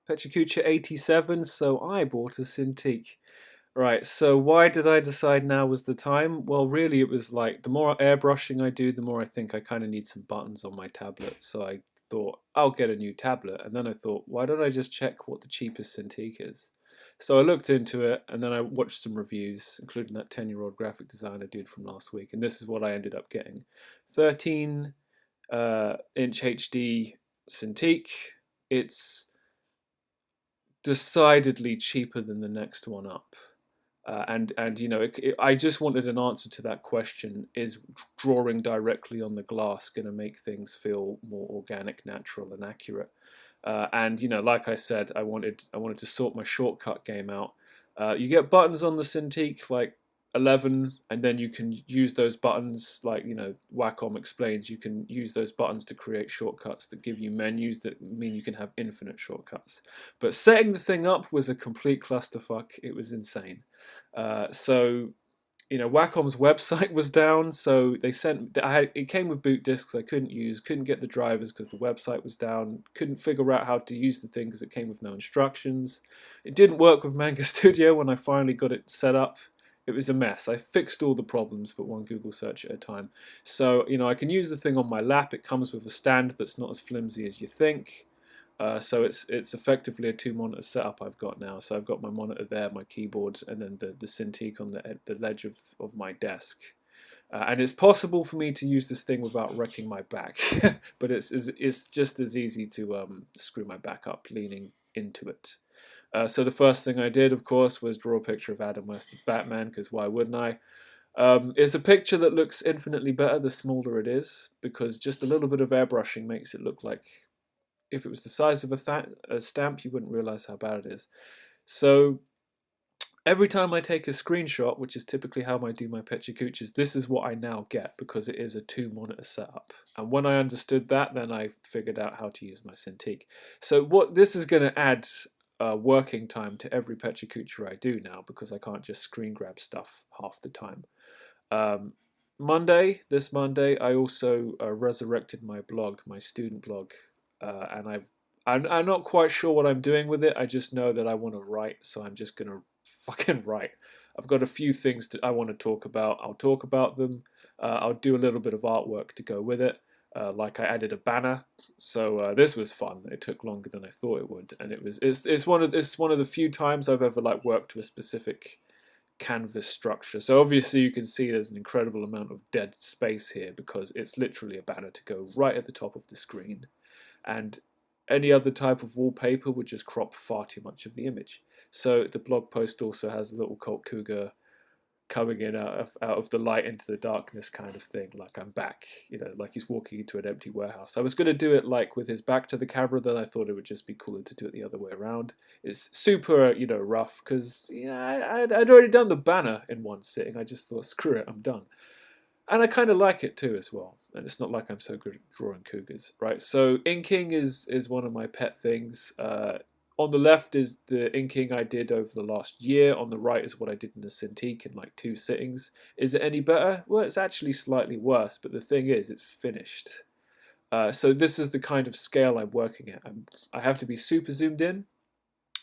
Pecha Kucha 87, so I bought a Cintiq. Right, so why did I decide now was the time? Well, really, it was like the more airbrushing I do, the more I think I kind of need some buttons on my tablet. So I thought, I'll get a new tablet. And then I thought, why don't I just check what the cheapest Cintiq is? So I looked into it, and then I watched some reviews, including that 10-year-old graphic designer dude from last week. And this is what I ended up getting. 13 inch HD Cintiq. It's decidedly cheaper than the next one up. And you know, I just wanted an answer to that question: is drawing directly on the glass going to make things feel more organic, natural, and accurate? And you know, like I said, I wanted to sort my shortcut game out. You get buttons on the Cintiq like 11, and then you can use those buttons, like, you know, Wacom explains, you can use those buttons to create shortcuts that give you menus that mean you can have infinite shortcuts. But setting the thing up was a complete clusterfuck. It was insane. So you know, Wacom's website was down, so they sent. It came with boot disks I couldn't use, couldn't get the drivers because the website was down, couldn't figure out how to use the thing because it came with no instructions. It didn't work with Manga Studio when I finally got it set up. It was a mess. I fixed all the problems, but one Google search at a time. So you know, I can use the thing on my lap. It comes with a stand that's not as flimsy as you think. So it's effectively a two-monitor setup I've got now. So I've got my monitor there, my keyboard, and then the Cintiq on the ledge of my desk. And it's possible for me to use this thing without wrecking my back, but it's just as easy to screw my back up leaning into it. So the first thing I did, of course, was draw a picture of Adam West as Batman, because why wouldn't I? It's a picture that looks infinitely better the smaller it is, because just a little bit of airbrushing makes it look like, if it was the size of a stamp, you wouldn't realize how bad it is. So every time I take a screenshot, which is typically how I do my Pecha Kuchas, this is what I now get because it is a two-monitor setup. And when I understood that, then I figured out how to use my Cintiq. So what this is going to add working time to every Pecha Kucha I do now, because I can't just screen grab stuff half the time. This Monday, I also resurrected my blog, my student blog, and I'm not quite sure what I'm doing with it. I just know that I want to write, so I'm just gonna fucking write. I've got a few things I want to talk about. I'll talk about them. I'll do a little bit of artwork to go with it. Like I added a banner, so this was fun. It took longer than I thought it would, and it's one of the few times I've ever like worked to a specific canvas structure. So obviously you can see there's an incredible amount of dead space here because it's literally a banner to go right at the top of the screen. And any other type of wallpaper would just crop far too much of the image. So the blog post also has a little Colt Cougar coming in out of the light into the darkness kind of thing, like I'm back, you know, like he's walking into an empty warehouse. I was going to do it like with his back to the camera, then I thought it would just be cooler to do it the other way around. It's super, you know, rough because, yeah, I'd already done the banner in one sitting. I just thought, screw it, I'm done. And I kind of like it too as well. And it's not like I'm so good at drawing cougars, right? So inking is one of my pet things. On the left is the inking I did over the last year. On the right is what I did in the Cintiq in like 2 sittings. Is it any better? Well, it's actually slightly worse, but the thing is, it's finished. So this is the kind of scale I'm working at. I have to be super zoomed in,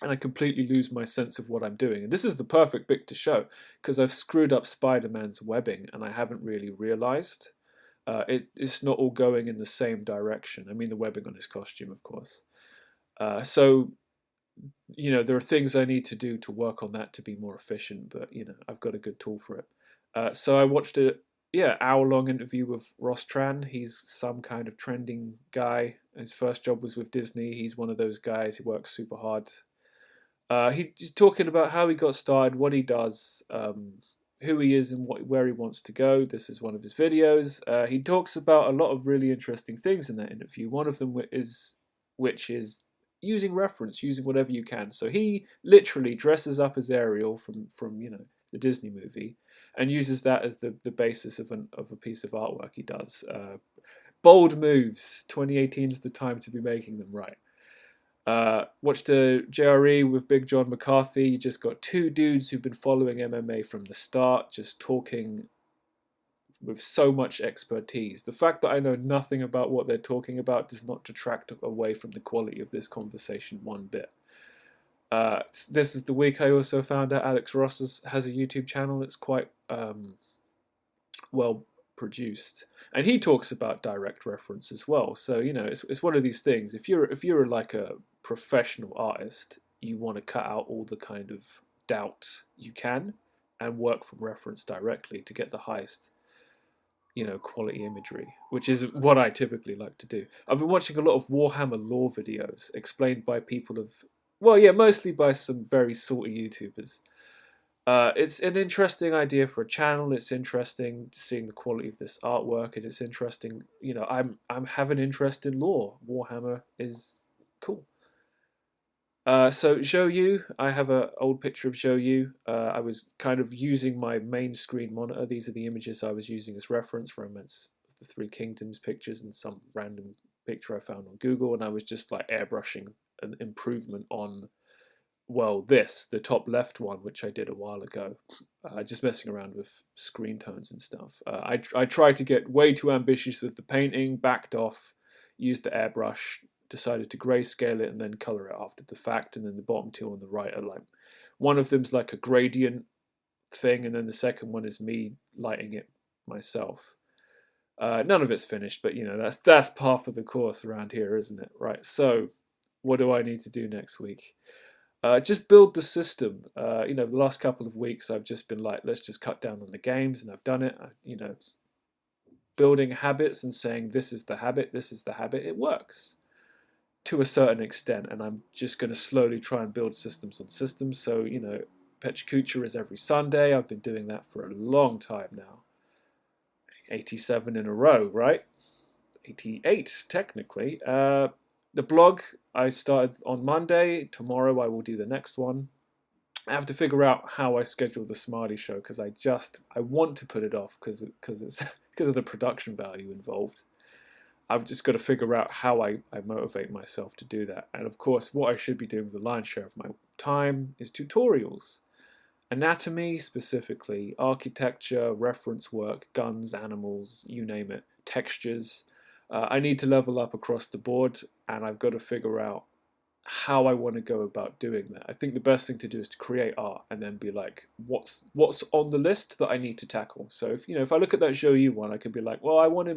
and I completely lose my sense of what I'm doing. And this is the perfect bit to show, because I've screwed up Spider-Man's webbing, and I haven't really realized. It's not all going in the same direction. I mean the webbing on his costume, of course. So, you know, there are things I need to do to work on that to be more efficient, but, you know, I've got a good tool for it. So I watched a hour-long interview with Ross Tran. He's some kind of trending guy. His first job was with Disney. He's one of those guys who works super hard. He's talking about how he got started, what he does, who he is, and where he wants to go. This is one of his videos. He talks about a lot of really interesting things in that interview. One of them is using reference, using whatever you can. So he literally dresses up as Ariel from you know, the Disney movie, and uses that as the basis of a piece of artwork he does. Bold moves. 2018 is the time to be making them, right? Watched a JRE with Big John McCarthy. You just got two dudes who've been following MMA from the start, just talking with so much expertise. The fact that I know nothing about what they're talking about does not detract away from the quality of this conversation one bit. This is the week I also found out Alex Ross has a YouTube channel. It's quite well produced, and he talks about direct reference as well. So you know, it's one of these things. If you're like a professional artist, you want to cut out all the kind of doubt you can and work from reference directly to get the highest, you know, quality imagery, which is what I typically like to do. I've been watching a lot of Warhammer lore videos explained by people of, well, yeah, mostly by some very salty YouTubers. It's an interesting idea for a channel. It's interesting seeing the quality of this artwork, and it's interesting, you know, I'm have an interest in lore. Warhammer is cool. So Zhou Yu, I have an old picture of Zhou Yu. I was kind of using my main screen monitor. These are the images I was using as reference, Romance of the Three Kingdoms pictures and some random picture I found on Google, and I was just like airbrushing an improvement on, well, the top left one, which I did a while ago, just messing around with screen tones and stuff. I tried to get way too ambitious with the painting, backed off, used the airbrush, decided to grayscale it and then color it after the fact, and then the bottom two on the right are like, one of them's like a gradient thing, and then the second one is me lighting it myself. None of it's finished, but you know, that's part of the course around here, isn't it? Right, so what do I need to do next week? Just build the system. You know, the last couple of weeks I've just been like, let's just cut down on the games, and I've done it. You know, building habits and saying this is the habit, this is the habit. It works to a certain extent, and I'm just going to slowly try and build systems on systems. So, you know, Pecha Kucha is every Sunday. I've been doing that for a long time now. 87 in a row, right? 88, technically. The blog, I started on Monday. Tomorrow I will do the next one. I have to figure out how I schedule the Smarty Show, because I want to put it off because it's because of the production value involved. I've just got to figure out how I motivate myself to do that. And of course, what I should be doing with the lion's share of my time is tutorials. Anatomy specifically, architecture, reference work, guns, animals, you name it, textures. I need to level up across the board, and I've got to figure out how I want to go about doing that. I think the best thing to do is to create art and then be like, what's on the list that I need to tackle. So if you know, if I look at that Zhou Yu one, I could be like, well, I want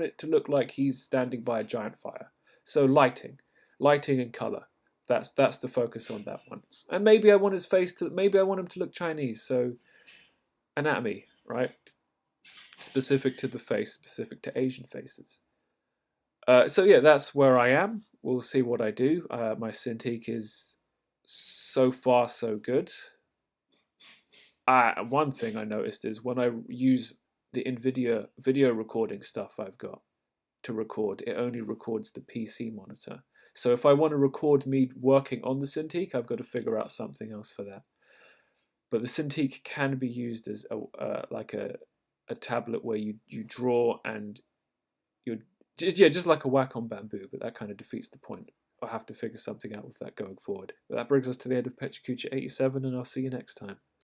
it to look like he's standing by a giant fire. So lighting and color. That's the focus on that one. And maybe I want his face to, maybe I want him to look Chinese. So anatomy, right? Specific to the face, specific to Asian faces. So yeah, that's where I am. We'll see what I do. My Cintiq is so far so good. One thing I noticed is when I use the NVIDIA video recording stuff I've got to record, it only records the PC monitor. So if I want to record me working on the Cintiq, I've got to figure out something else for that. But the Cintiq can be used as like a tablet where you draw and you're just like a Wacom Bamboo, but that kind of defeats the point. I'll have to figure something out with that going forward. But that brings us to the end of Pecha Kucha 87, and I'll see you next time.